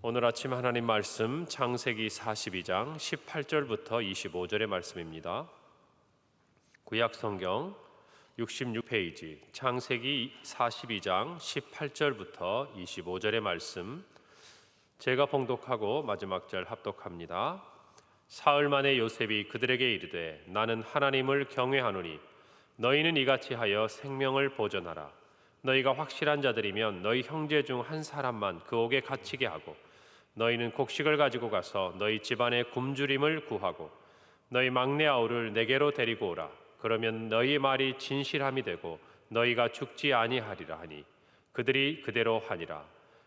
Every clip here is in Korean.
오늘 아침 하나님 말씀 창세기 42장 18절부터 25절의 말씀입니다. 구약 성경 66페이지 창세기 42장 18절부터 25절의 말씀, 제가 봉독하고 마지막 절 합독합니다. 사흘 만에 요셉이 그들에게 이르되 나는 하나님을 경외하노니 너희는 이같이 하여 생명을 보존하라. 너희가 확실한 자들이면 너희 형제 중 한 사람만 그 옥에 갇히게 하고 너희는 곡식을 가지고 가서 너희 집안의 굶주림을 구하고 너희 막내 아우를 내게로 데리고 오라. 그러면 너희 말이 진실함이 되고 너희가 죽지 아니하리라 하니 그들이 그대로 하니라.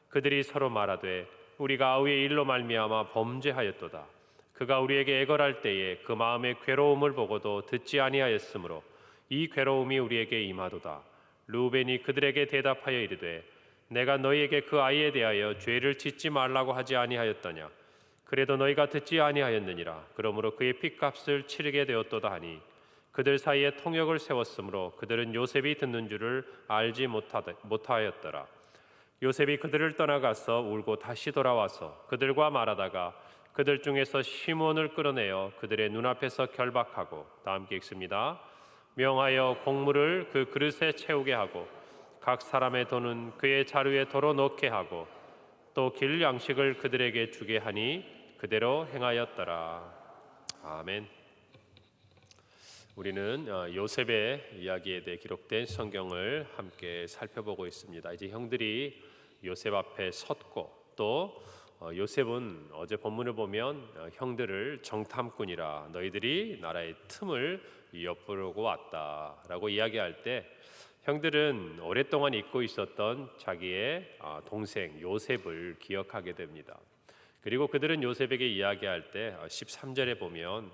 그들이 서로 말하되 우리가 아우의 일로 말미암아 범죄하였도다. 그가 우리에게 애걸할 때에 그 마음의 괴로움을 보고도 듣지 아니하였으므로 이 괴로움이 우리에게 임하도다. 르우벤이 그들에게 대답하여 이르되 내가 너희에게 그 아이에 대하여 죄를 짓지 말라고 하지 아니하였더냐. 그래도 너희가 듣지 아니하였느니라. 그러므로 그의 핏값을 치르게 되었도다 하니 그들 사이에 통역을 세웠으므로 그들은 요셉이 듣는 줄을 알지 못하였더라. 요셉이 그들을 떠나가서 울고 다시 돌아와서 그들과 말하다가 그들 중에서 시몬을 끌어내어 그들의 눈앞에서 결박하고, 다 함께 읽습니다. 명하여 곡물을 그 그릇에 채우게 하고 각 사람의 돈은 그의 자루에 덜어 넣게 하고 또 길 양식을 그들에게 주게 하니 그대로 행하였더라. 아멘. 우리는 요셉의 이야기에 대해 기록된 성경을 함께 살펴보고 있습니다. 이제 형들이 요셉 앞에 섰고, 또 요셉은 어제 본문을 보면 형들을 정탐꾼이라, 너희들이 나라의 틈을 엿보려고 왔다라고 이야기할 때 형들은 오랫동안 잊고 있었던 자기의 동생 요셉을 기억하게 됩니다. 그리고 그들은 요셉에게 이야기할 때 13절에 보면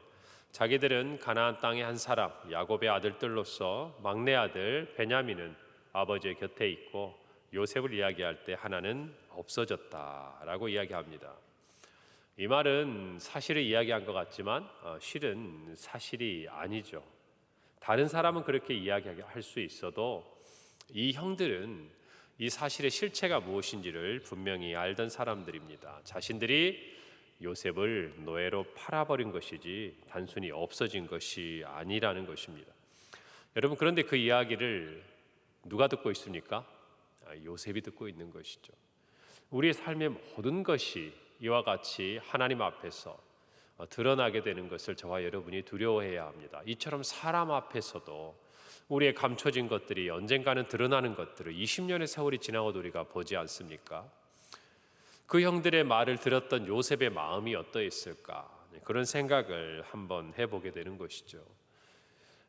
자기들은 가나안 땅의 한 사람 야곱의 아들들로서 막내 아들 베냐민은 아버지의 곁에 있고 요셉을 이야기할 때 하나는 없어졌다라고 이야기합니다. 이 말은 사실을 이야기한 것 같지만 실은 사실이 아니죠. 다른 사람은 그렇게 이야기할 수 있어도 이 형들은 이 사실의 실체가 무엇인지를 분명히 알던 사람들입니다. 자신들이 요셉을 노예로 팔아버린 것이지 단순히 없어진 것이 아니라는 것입니다. 여러분, 그런데 그 이야기를 누가 듣고 있습니까? 요셉이 듣고 있는 것이죠. 우리의 삶의 모든 것이 이와 같이 하나님 앞에서 드러나게 되는 것을 저와 여러분이 두려워해야 합니다. 이처럼 사람 앞에서도 우리의 감춰진 것들이 언젠가는 드러나는 것들을 20년의 세월이 지나고도 우리가 보지 않습니까? 그 형들의 말을 들었던 요셉의 마음이 어떠했을까? 그런 생각을 한번 해보게 되는 것이죠.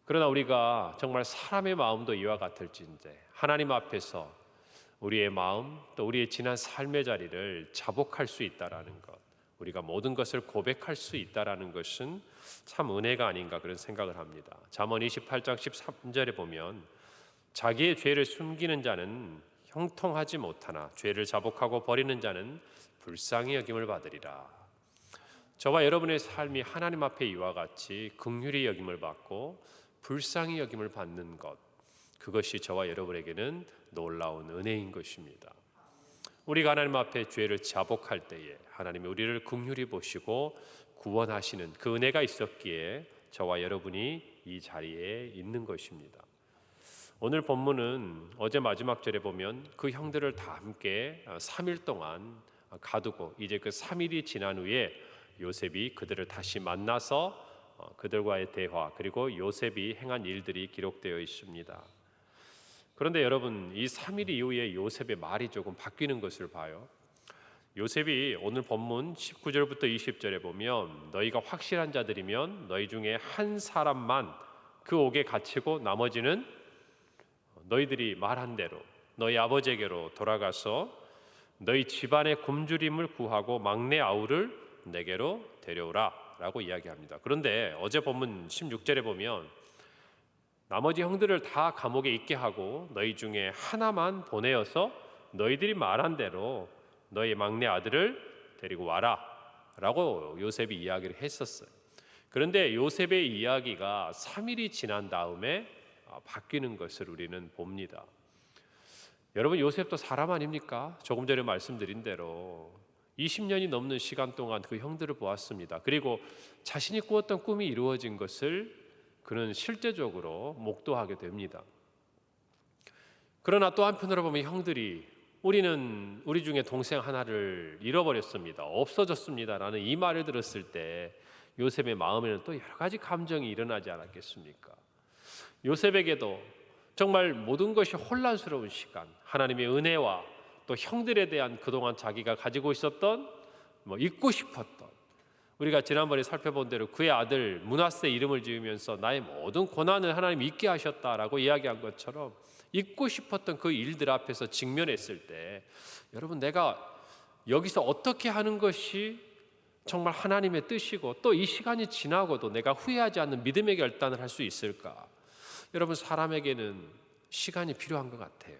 그러나 우리가 정말 사람의 마음도 이와 같을진데 하나님 앞에서 우리의 마음, 또 우리의 지난 삶의 자리를 자복할 수 있다라는 것, 우리가 모든 것을 고백할 수 있다라는 것은 참 은혜가 아닌가, 그런 생각을 합니다. 잠언 28장 13절에 보면 자기의 죄를 숨기는 자는 형통하지 못하나 죄를 자복하고 버리는 자는 불쌍히 여김을 받으리라. 저와 여러분의 삶이 하나님 앞에 이와 같이 긍휼히 여김을 받고 불쌍히 여김을 받는 것, 그것이 저와 여러분에게는 놀라운 은혜인 것입니다. 우리가 하나님 앞에 죄를 자복할 때에 하나님이 우리를 긍휼히 보시고 구원하시는 그 은혜가 있었기에 저와 여러분이 이 자리에 있는 것입니다. 오늘 본문은 어제 마지막 절에 보면 그 형들을 다 함께 3일 동안 가두고 이제 그 3일이 지난 후에 요셉이 그들을 다시 만나서 그들과의 대화, 그리고 요셉이 행한 일들이 기록되어 있습니다. 그런데 여러분, 이 3일 이후에 요셉의 말이 조금 바뀌는 것을 봐요. 요셉이 오늘 본문 19절부터 20절에 보면 너희가 확실한 자들이면 너희 중에 한 사람만 그 옥에 갇히고 나머지는 너희들이 말한 대로 너희 아버지에게로 돌아가서 너희 집안의 굶주림을 구하고 막내 아우를 내게로 데려오라 라고 이야기합니다. 그런데 어제 본문 16절에 보면 나머지 형들을 다 감옥에 있게 하고 너희 중에 하나만 보내어서 너희들이 말한 대로 너희 막내 아들을 데리고 와라 라고 요셉이 이야기를 했었어요. 그런데 요셉의 이야기가 3일이 지난 다음에 바뀌는 것을 우리는 봅니다. 여러분, 요셉도 사람 아닙니까? 조금 전에 말씀드린 대로 20년이 넘는 시간 동안 그 형들을 보았습니다. 그리고 자신이 꾸었던 꿈이 이루어진 것을 그는 실제적으로 목도하게 됩니다. 그러나 또 한편으로 보면 형들이 우리는 우리 중에 동생 하나를 잃어버렸습니다. 없어졌습니다. 라는 이 말을 들었을 때 요셉의 마음에는 또 여러 가지 감정이 일어나지 않았겠습니까? 요셉에게도 정말 모든 것이 혼란스러운 시간, 하나님의 은혜와 또 형들에 대한 그동안 자기가 가지고 있었던 잊고 싶었던, 우리가 지난번에 살펴본 대로 그의 아들 므낫세 이름을 지으면서 나의 모든 고난을 하나님 잊게 하셨다라고 이야기한 것처럼 잊고 싶었던 그 일들 앞에서 직면했을 때, 여러분, 내가 여기서 어떻게 하는 것이 정말 하나님의 뜻이고 또 이 시간이 지나고도 내가 후회하지 않는 믿음의 결단을 할 수 있을까? 여러분, 사람에게는 시간이 필요한 것 같아요.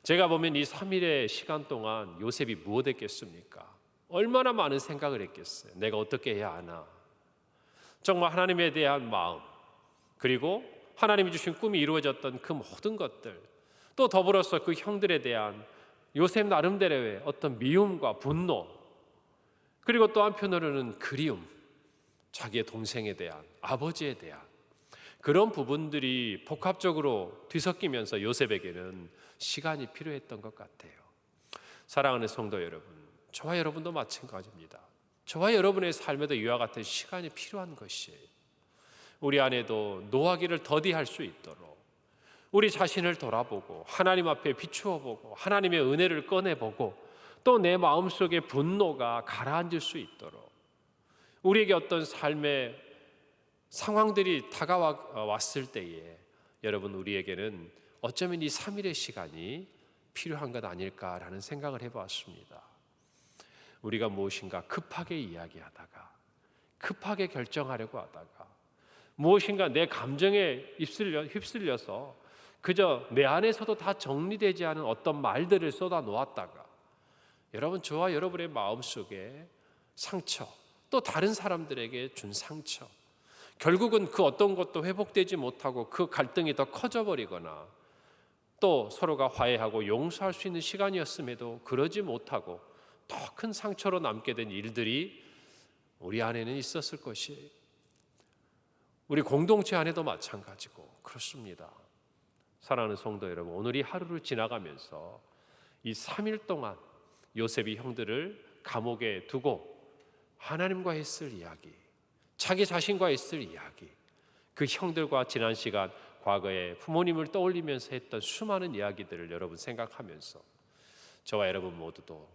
제가 보면 이 3일의 시간 동안 요셉이 무엇 했겠습니까? 얼마나 많은 생각을 했겠어요. 내가 어떻게 해야 하나? 정말 하나님에 대한 마음, 그리고 하나님이 주신 꿈이 이루어졌던 그 모든 것들, 또 더불어서 그 형들에 대한 요셉 나름대로의 어떤 미움과 분노, 그리고 또 한편으로는 그리움, 자기의 동생에 대한, 아버지에 대한 그런 부분들이 복합적으로 뒤섞이면서 요셉에게는 시간이 필요했던 것 같아요. 사랑하는 성도 여러분, 저와 여러분도 마찬가지입니다. 저와 여러분의 삶에도 이와 같은 시간이 필요한 것이에요. 우리 안에도 노하기를 더디할 수 있도록 우리 자신을 돌아보고 하나님 앞에 비추어 보고 하나님의 은혜를 꺼내보고 또 내 마음속의 분노가 가라앉을 수 있도록 우리에게 어떤 삶의 상황들이 다가왔을 때에 여러분, 우리에게는 어쩌면 이 3일의 시간이 필요한 것 아닐까라는 생각을 해보았습니다. 우리가 무엇인가 급하게 이야기하다가, 급하게 결정하려고 하다가, 무엇인가 내 감정에 휩쓸려서 그저 내 안에서도 다 정리되지 않은 어떤 말들을 쏟아 놓았다가, 여러분, 저와 여러분의 마음속에 상처, 또 다른 사람들에게 준 상처, 결국은 그 어떤 것도 회복되지 못하고 그 갈등이 더 커져버리거나 또 서로가 화해하고 용서할 수 있는 시간이었음에도 그러지 못하고 더 큰 상처로 남게 된 일들이 우리 안에는 있었을 것이에요. 우리 공동체 안에도 마찬가지고 그렇습니다. 사랑하는 성도 여러분, 오늘 이 하루를 지나가면서 이 3일 동안 요셉이 형들을 감옥에 두고 하나님과 했을 이야기, 자기 자신과 했을 이야기, 그 형들과 지난 시간 과거에 부모님을 떠올리면서 했던 수많은 이야기들을 여러분 생각하면서 저와 여러분 모두도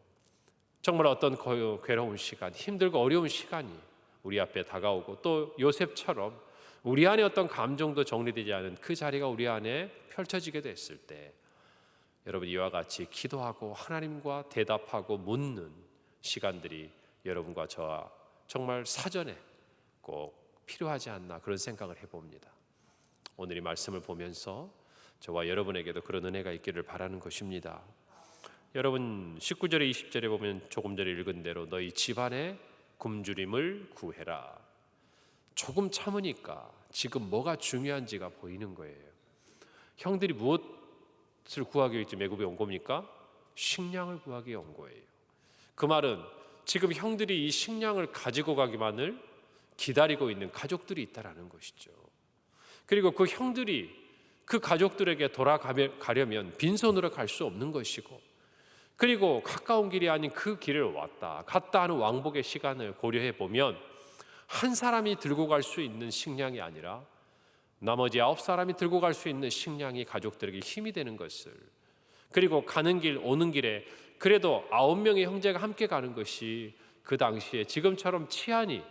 정말 어떤 괴로운 시간, 힘들고 어려운 시간이 우리 앞에 다가오고 또 요셉처럼 우리 안에 어떤 감정도 정리되지 않은 그 자리가 우리 안에 펼쳐지게 됐을 때 여러분, 이와 같이 기도하고 하나님과 대답하고 묻는 시간들이 여러분과 저와 정말 사전에 꼭 필요하지 않나, 그런 생각을 해봅니다. 오늘 이 말씀을 보면서 저와 여러분에게도 그런 은혜가 있기를 바라는 것입니다. 여러분, 19절에 20절에 보면 조금 전에 읽은 대로 너희 집안에 굶주림을 구해라. 조금 참으니까 지금 뭐가 중요한지가 보이는 거예요. 형들이 무엇을 구하기 위해 애굽에 온 겁니까? 식량을 구하기 위해 온 거예요. 그 말은 지금 형들이 이 식량을 가지고 가기만을 기다리고 있는 가족들이 있다라는 것이죠. 그리고 그 형들이 그 가족들에게 돌아가려면 빈손으로 갈 수 없는 것이고, 그리고 가까운 길이 아닌 그 길을 왔다 갔다 하는 왕복의 시간을 고려해 보면 한 사람이 들고 갈 수 있는 식량이 아니라 나머지 9사람이 들고 갈 수 있는 식량이 가족들에게 힘이 되는 것을, 그리고 가는 길 오는 길에 그래도 9명의 형제가 함께 가는 것이 그 당시에 지금처럼 치안이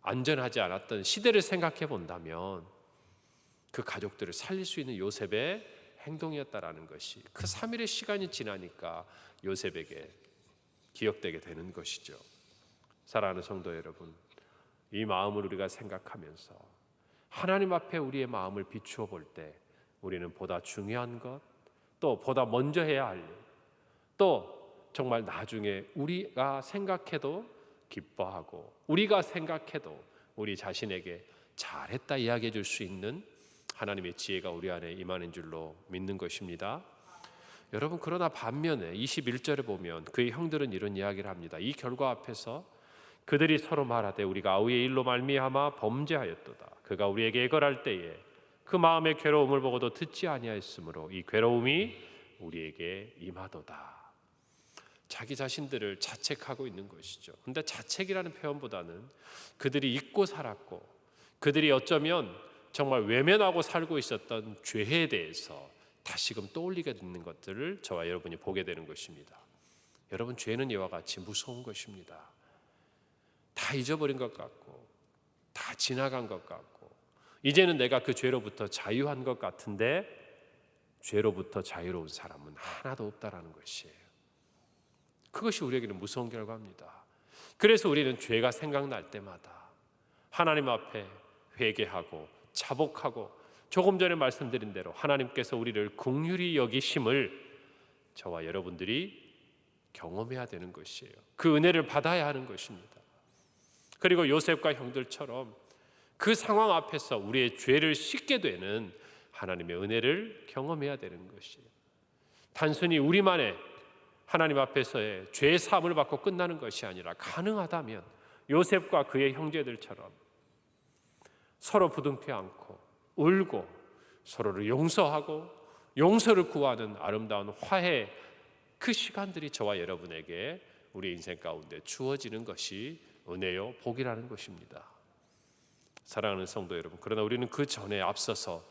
안전하지 않았던 시대를 생각해 본다면 그 가족들을 살릴 수 있는 요셉의 행동이었다라는 것이 그 3일의 시간이 지나니까 요셉에게 기억되게 되는 것이죠. 사랑하는 성도 여러분, 이 마음을 우리가 생각하면서 하나님 앞에 우리의 마음을 비추어 볼 때 우리는 보다 중요한 것, 또 보다 먼저 해야 할 일, 또 정말 나중에 우리가 생각해도 기뻐하고 우리가 생각해도 우리 자신에게 잘했다 이야기해 줄 수 있는 하나님의 지혜가 우리 안에 임하는 줄로 믿는 것입니다. 여러분, 그러나 반면에 21절에 보면 그의 형들은 이런 이야기를 합니다. 이 결과 앞에서 그들이 서로 말하되 우리가 아우의 일로 말미암아 범죄하였도다. 그가 우리에게 애걸할 때에 그 마음의 괴로움을 보고도 듣지 아니하였으므로 이 괴로움이 우리에게 임하도다. 자기 자신들을 자책하고 있는 것이죠. 그런데 자책이라는 표현보다는 그들이 잊고 살았고 그들이 어쩌면 정말 외면하고 살고 있었던 죄에 대해서 다시금 떠올리게 되는 것들을 저와 여러분이 보게 되는 것입니다. 여러분, 죄는 이와 같이 무서운 것입니다. 다 잊어버린 것 같고 다 지나간 것 같고 이제는 내가 그 죄로부터 자유한 것 같은데 죄로부터 자유로운 사람은 하나도 없다라는 것이에요. 그것이 우리에게는 무서운 결과입니다. 그래서 우리는 죄가 생각날 때마다 하나님 앞에 회개하고 자복하고 조금 전에 말씀드린 대로 하나님께서 우리를 긍휼히 여기심을 저와 여러분들이 경험해야 되는 것이에요. 그 은혜를 받아야 하는 것입니다. 그리고 요셉과 형들처럼 그 상황 앞에서 우리의 죄를 씻게 되는 하나님의 은혜를 경험해야 되는 것이에요. 단순히 우리만의 하나님 앞에서의 죄 사함을 받고 끝나는 것이 아니라 가능하다면 요셉과 그의 형제들처럼 서로 부둥켜 안고 울고 서로를 용서하고 용서를 구하는 아름다운 화해, 그 시간들이 저와 여러분에게 우리 인생 가운데 주어지는 것이 은혜요 복이라는 것입니다. 사랑하는 성도 여러분, 그러나 우리는 그 전에 앞서서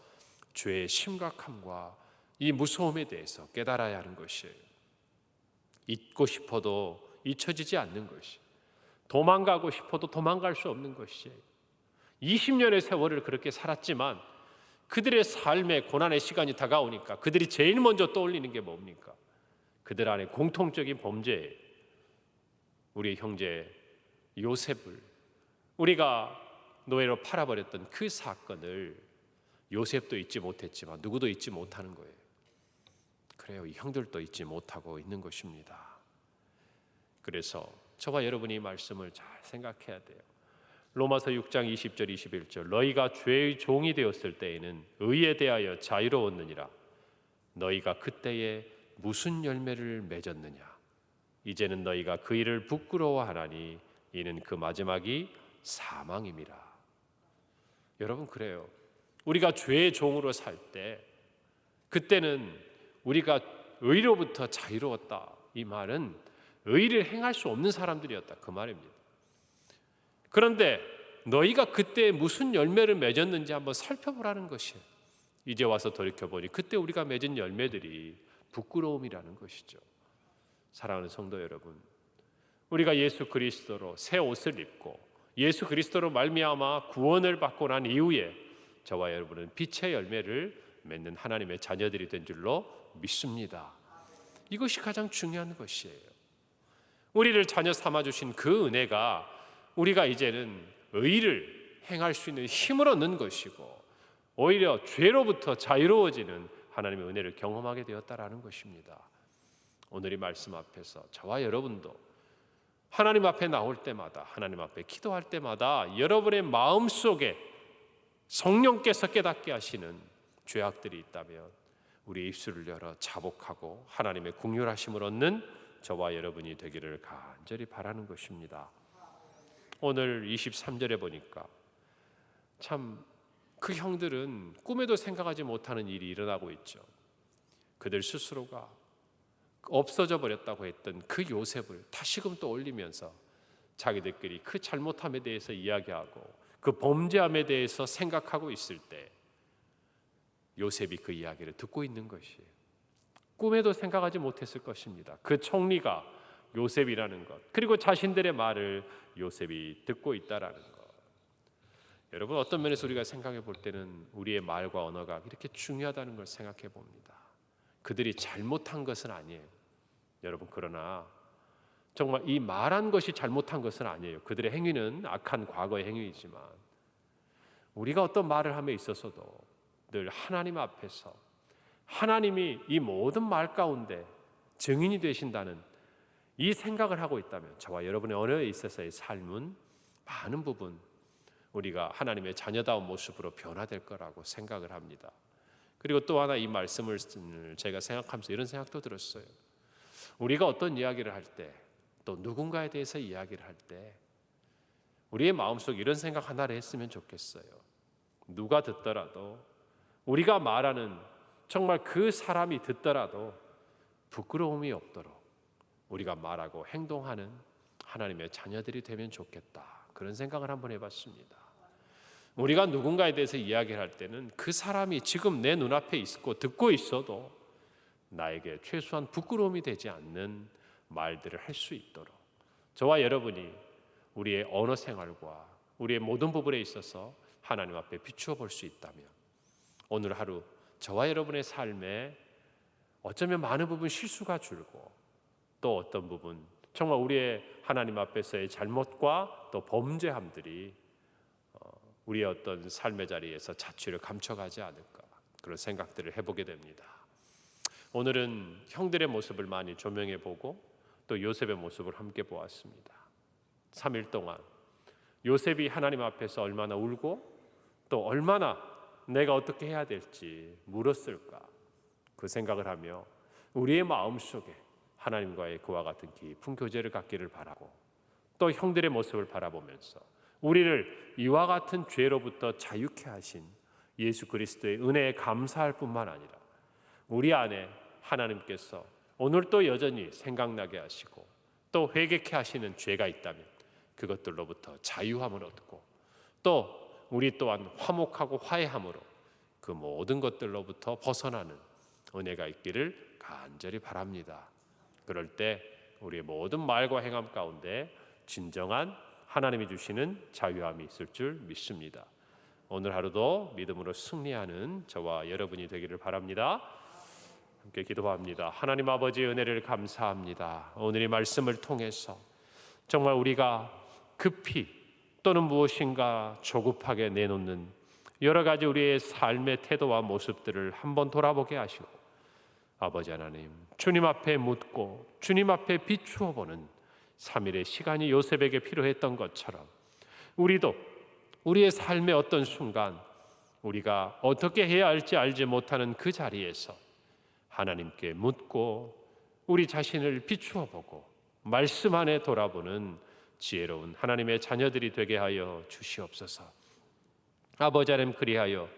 죄의 심각함과 이 무서움에 대해서 깨달아야 하는 것이에요. 잊고 싶어도 잊혀지지 않는 것이, 도망가고 싶어도 도망갈 수 없는 것이에요. 20년의 세월을 그렇게 살았지만 그들의 삶의 고난의 시간이 다가오니까 그들이 제일 먼저 떠올리는 게 뭡니까? 그들 안에 공통적인 범죄, 우리 형제 요셉을, 우리가 노예로 팔아버렸던 그 사건을 요셉도 잊지 못했지만 누구도 잊지 못하는 거예요. 그래요, 이 형들도 잊지 못하고 있는 것입니다. 그래서 저와 여러분이 이 말씀을 잘 생각해야 돼요. 로마서 6장 20절 21절, 너희가 죄의 종이 되었을 때에는 의에 대하여 자유로웠느니라. 너희가 그때에 무슨 열매를 맺었느냐? 이제는 너희가 그 일을 부끄러워하나니 이는 그 마지막이 사망임이라. 여러분, 그래요. 우리가 죄의 종으로 살 때 그때는 우리가 의로부터 자유로웠다. 이 말은 의를 행할 수 없는 사람들이었다, 그 말입니다. 그런데 너희가 그때 무슨 열매를 맺었는지 한번 살펴보라는 것이에요. 이제 와서 돌이켜보니 그때 우리가 맺은 열매들이 부끄러움이라는 것이죠. 사랑하는 성도 여러분, 우리가 예수 그리스도로 새 옷을 입고 예수 그리스도로 말미암아 구원을 받고 난 이후에 저와 여러분은 빛의 열매를 맺는 하나님의 자녀들이 된 줄로 믿습니다. 이것이 가장 중요한 것이에요. 우리를 자녀 삼아주신 그 은혜가 우리가 이제는 의를 행할 수 있는 힘을 얻는 것이고 오히려 죄로부터 자유로워지는 하나님의 은혜를 경험하게 되었다라는 것입니다. 오늘 이 말씀 앞에서 저와 여러분도 하나님 앞에 나올 때마다, 하나님 앞에 기도할 때마다 여러분의 마음속에 성령께서 깨닫게 하시는 죄악들이 있다면 우리 입술을 열어 자복하고 하나님의 긍휼하심을 얻는 저와 여러분이 되기를 간절히 바라는 것입니다. 오늘 23절에 보니까 참 그 형들은 꿈에도 생각하지 못하는 일이 일어나고 있죠. 그들 스스로가 없어져 버렸다고 했던 그 요셉을 다시금 떠올리면서 자기들끼리 그 잘못함에 대해서 이야기하고 그 범죄함에 대해서 생각하고 있을 때 요셉이 그 이야기를 듣고 있는 것이에요. 꿈에도 생각하지 못했을 것입니다. 그 총리가 요셉이라는 것, 그리고 자신들의 말을 요셉이 듣고 있다라는 것. 여러분, 어떤 면에서 우리가 생각해 볼 때는 우리의 말과 언어가 이렇게 중요하다는 걸 생각해 봅니다. 그들이 잘못한 것은 아니에요. 여러분, 그러나 정말 이 말한 것이 잘못한 것은 아니에요. 그들의 행위는 악한 과거의 행위이지만 우리가 어떤 말을 함에 있어서도 늘 하나님 앞에서 하나님이 이 모든 말 가운데 증인이 되신다는 이 생각을 하고 있다면 저와 여러분의 언어에 있어서의 삶은 많은 부분 우리가 하나님의 자녀다운 모습으로 변화될 거라고 생각을 합니다. 그리고 또 하나 이 말씀을 제가 생각하면서 이런 생각도 들었어요. 우리가 어떤 이야기를 할 때, 또 누군가에 대해서 이야기를 할 때 우리의 마음속에 이런 생각 하나를 했으면 좋겠어요. 누가 듣더라도, 우리가 말하는 정말 그 사람이 듣더라도 부끄러움이 없도록 우리가 말하고 행동하는 하나님의 자녀들이 되면 좋겠다, 그런 생각을 한번 해봤습니다. 우리가 누군가에 대해서 이야기를 할 때는 그 사람이 지금 내 눈앞에 있고 듣고 있어도 나에게 최소한 부끄러움이 되지 않는 말들을 할 수 있도록 저와 여러분이 우리의 언어 생활과 우리의 모든 부분에 있어서 하나님 앞에 비추어 볼 수 있다면, 오늘 하루 저와 여러분의 삶에 어쩌면 많은 부분 실수가 줄고, 또 어떤 부분 정말 우리의 하나님 앞에서의 잘못과 또 범죄함들이 우리의 어떤 삶의 자리에서 자취를 감춰가지 않을까, 그런 생각들을 해보게 됩니다. 오늘은 형들의 모습을 많이 조명해 보고 또 요셉의 모습을 함께 보았습니다. 3일 동안 요셉이 하나님 앞에서 얼마나 울고 또 얼마나 내가 어떻게 해야 될지 물었을까, 그 생각을 하며 우리의 마음속에 하나님과의 그와 같은 깊은 교제를 갖기를 바라고, 또 형들의 모습을 바라보면서 우리를 이와 같은 죄로부터 자유케 하신 예수 그리스도의 은혜에 감사할 뿐만 아니라 우리 안에 하나님께서 오늘 또 여전히 생각나게 하시고 또 회개케 하시는 죄가 있다면 그것들로부터 자유함을 얻고, 또 우리 또한 화목하고 화해함으로 그 모든 것들로부터 벗어나는 은혜가 있기를 간절히 바랍니다. 그럴 때 우리의 모든 말과 행함 가운데 진정한 하나님이 주시는 자유함이 있을 줄 믿습니다. 오늘 하루도 믿음으로 승리하는 저와 여러분이 되기를 바랍니다. 함께 기도합니다. 하나님 아버지의 은혜를 감사합니다. 오늘 이 말씀을 통해서 정말 우리가 급히 또는 무엇인가 조급하게 내놓는 여러 가지 우리의 삶의 태도와 모습들을 한번 돌아보게 하시고, 아버지 하나님, 주님 앞에 묻고 주님 앞에 비추어 보는 3일의 시간이 요셉에게 필요했던 것처럼 우리도 우리의 삶의 어떤 순간 우리가 어떻게 해야 할지 알지 못하는 그 자리에서 하나님께 묻고 우리 자신을 비추어 보고 말씀 안에 돌아보는 지혜로운 하나님의 자녀들이 되게 하여 주시옵소서. 아버지 하나님, 그리하여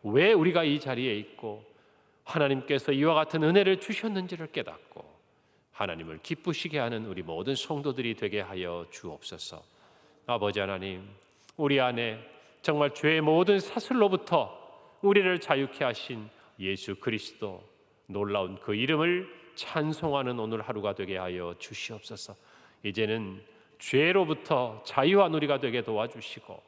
왜 우리가 이 자리에 있고 하나님께서 이와 같은 은혜를 주셨는지를 깨닫고 하나님을 기쁘시게 하는 우리 모든 성도들이 되게 하여 주옵소서. 아버지 하나님, 우리 안에 정말 죄의 모든 사슬로부터 우리를 자유케 하신 예수 그리스도, 놀라운 그 이름을 찬송하는 오늘 하루가 되게 하여 주시옵소서. 이제는 죄로부터 자유한 우리가 되게 도와주시고,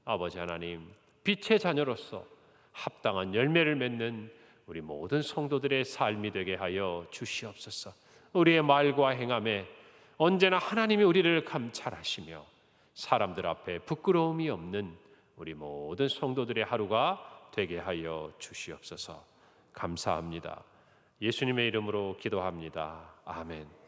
아버지 하나님, 빛의 자녀로서 합당한 열매를 맺는 우리 모든 성도들의 삶이 되게 하여 주시옵소서. 우리의 말과 행함에 언제나 하나님이 우리를 감찰하시며 사람들 앞에 부끄러움이 없는 우리 모든 성도들의 하루가 되게 하여 주시옵소서. 감사합니다. 예수님의 이름으로 기도합니다. 아멘.